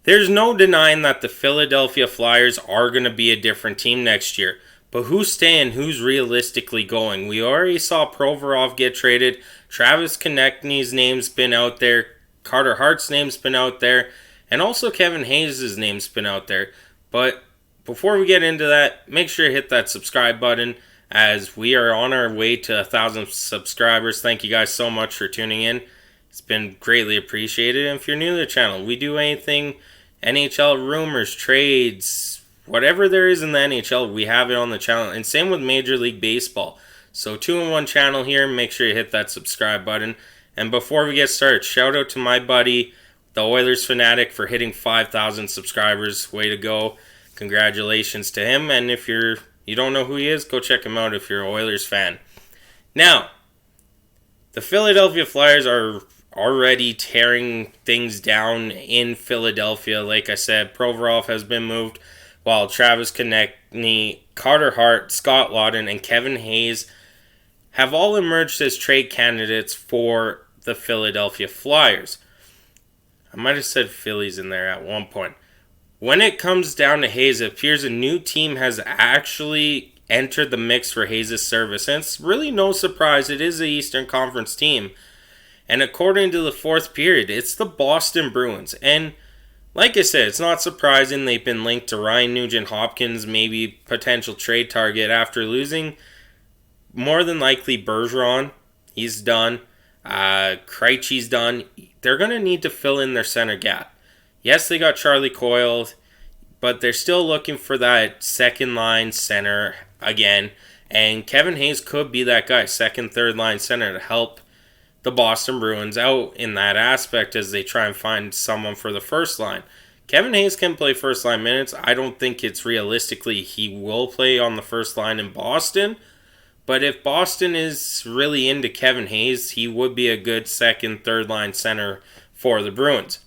There's no denying that the Philadelphia Flyers are going to be a different team next year. But who's staying? Who's realistically going? We already saw Provorov get traded. Travis Konechny's name's been out there. Carter Hart's name's been out there. And also Kevin Hayes' name's been out there. But before we get into that, make sure to hit that subscribe button as we are on our way to 1,000 subscribers. Thank you guys so much for tuning in. It's been greatly appreciated. And if you're new to the channel, we do anything NHL rumors, trades, whatever there is in the NHL, we have it on the channel. And same with Major League Baseball. So 2-in-1 channel here. Make sure you hit that subscribe button. And before we get started, shout out to my buddy, the Oilers Fanatic, for hitting 5,000 subscribers. Way to go. Congratulations to him. And if you don't know who he is, go check him out if you're an Oilers fan. Now, the Philadelphia Flyers are already tearing things down in Philadelphia. Like I said, Provorov has been moved, while Travis Konechny, Carter Hart, Scott Laughton, and Kevin Hayes have all emerged as trade candidates for the Philadelphia Flyers. I might have said Phillies in there at one point. When it comes down to Hayes, it appears a new team has actually entered the mix for Hayes' service. And it's really no surprise. It is the Eastern Conference team. And according to the fourth period, it's the Boston Bruins. And like I said, it's not surprising they've been linked to Ryan Nugent-Hopkins, maybe potential trade target after losing more than likely Bergeron. He's done. Krejci's done. They're going to need to fill in their center gap. Yes, they got Charlie Coyle, but they're still looking for that second line center again. And Kevin Hayes could be that guy, second, third line center, to help the Boston Bruins out in that aspect as they try and find someone for the first line. Kevin Hayes can play first line minutes. I don't think it's realistically he will play on the first line in Boston. But if Boston is really into Kevin Hayes, he would be a good second, third line center for the Bruins.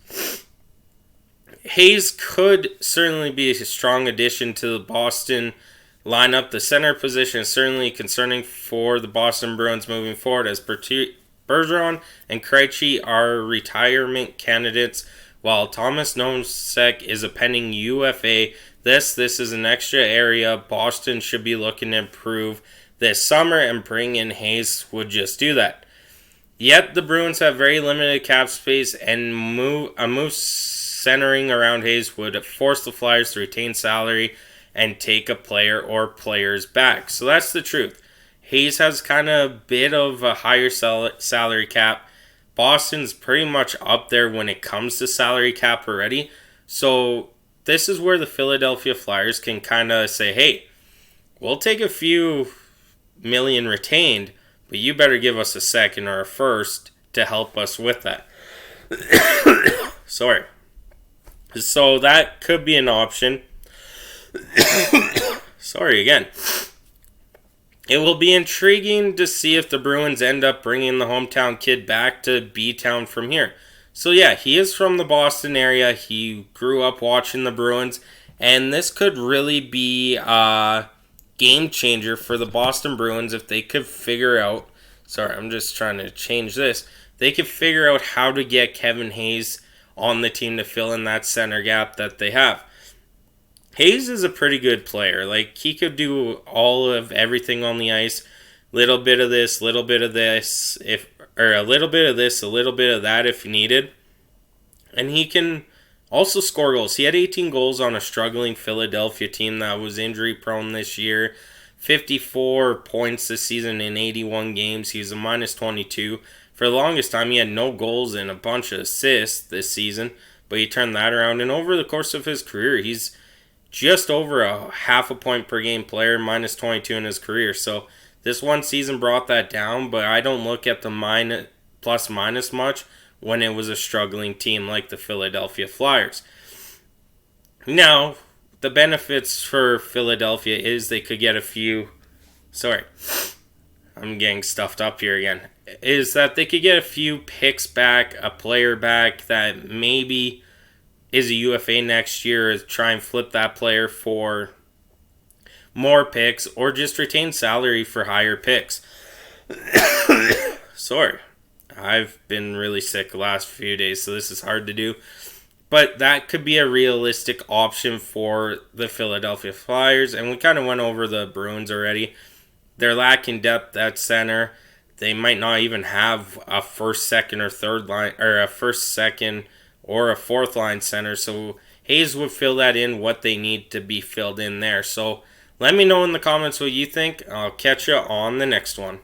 Hayes could certainly be a strong addition to the Boston lineup. The center position is certainly concerning for the Boston Bruins moving forward, as Bergeron and Krejci are retirement candidates, while Thomas Nosek is a pending UFA. This is an extra area Boston should be looking to improve this summer, and bring in Hayes would just do that. Yet the Bruins have very limited cap space, and a move centering around Hayes would force the Flyers to retain salary and take a player or players back. So that's the truth. Hayes has kind of a bit of a higher salary cap. Boston's pretty much up there when it comes to salary cap already. So this is where the Philadelphia Flyers can kind of say, hey, we'll take a few million retained, but you better give us a second or a first to help us with that. Sorry. So that could be an option. Sorry again. It will be intriguing to see if the Bruins end up bringing the hometown kid back to B-Town from here. So yeah, he is from the Boston area. He grew up watching the Bruins. And this could really be a game changer for the Boston Bruins if they could figure out... Sorry, I'm just trying to change this. They could figure out how to get Kevin Hayes on the team to fill in that center gap that they have. Hayes is a pretty good player. Like, he could do all of everything on the ice. Little bit of this, little bit of this, a little bit of this, a little bit of that if needed. And he can also score goals. He had 18 goals on a struggling Philadelphia team that was injury prone this year. 54 points this season in 81 games. He was a minus 22. For the longest time, he had no goals and a bunch of assists this season, but he turned that around. And over the course of his career, he's just over a half a point per game player, minus 22 in his career. So this one season brought that down, but I don't look at the plus minus much when it was a struggling team like the Philadelphia Flyers. Now, the benefits for Philadelphia is they could get a few... Sorry, I'm getting stuffed up here again. Is that they could get a few picks back, a player back that maybe is a UFA next year, try and flip that player for more picks, or just retain salary for higher picks. Sorry, I've been really sick the last few days, so this is hard to do. But that could be a realistic option for the Philadelphia Flyers. And we kind of went over the Bruins already. They're lacking depth at center. They might not even have a first, second, or third line, or a first, second, or a fourth line center. So Hayes would fill that in what they need to be filled in there. So let me know in the comments what you think. I'll catch you on the next one.